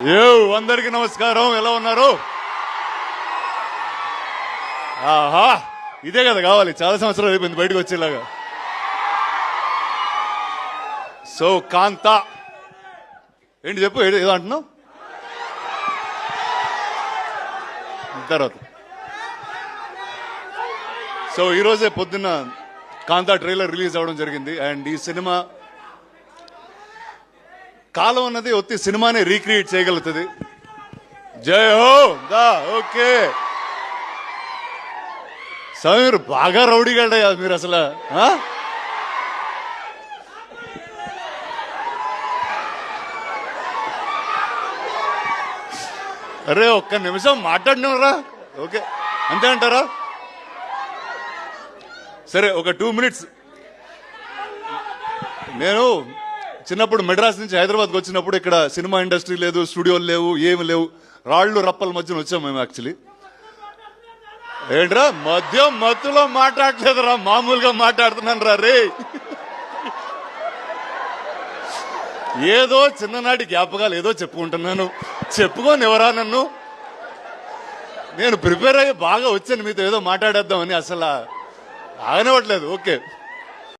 అందరికి నమస్కారం. ఎలా ఉన్నారు? ఆహా, ఇదే కదా కావాలి. చాలా సంవత్సరాలు అయిపోయింది బయటకు వచ్చేలాగా. సో కాంతా ఏంటి చెప్పు, ఏదో అంటున్నావు తర్వాత. సో ఈరోజే పొద్దున్న కాంతా ట్రైలర్ రిలీజ్ అవ్వడం జరిగింది. అండ్ ఈ సినిమా కాలం అన్నది ఒత్తి సినిమానే రీక్రియేట్ చేయగలుగుతుంది. జై హో దా. ఓకే స్వామి, మీరు బాగా రౌడీగాడయ్యా మీరు అసలు. అరే ఒక్క నిమిషం మాట్లాడినరా? ఓకే అంతే అంటారా? సరే ఒక 2 minutes. నేను చిన్నప్పుడు మెడ్రాస్ నుంచి హైదరాబాద్కి వచ్చినప్పుడు ఇక్కడ సినిమా ఇండస్ట్రీ లేదు, స్టూడియోలు లేవు, ఏమి లేవు. రాళ్ళు రప్పల మధ్యన వచ్చాం మేము. యాక్చువల్లీ ఏంట్రా మత్తులో మాట్లాడలేదురా, మామూలుగా మాట్లాడుతున్నాను రా రే. ఏదో చిన్ననాటి జ్ఞాపకాలు ఏదో చెప్పుకుంటున్నాను. చెప్పుకోని ఎవరా నన్ను? నేను ప్రిపేర్ అయ్యి బాగా వచ్చాను మీతో ఏదో మాట్లాడేద్దామని, అసలు ఆగనివ్వట్లేదు. ఓకే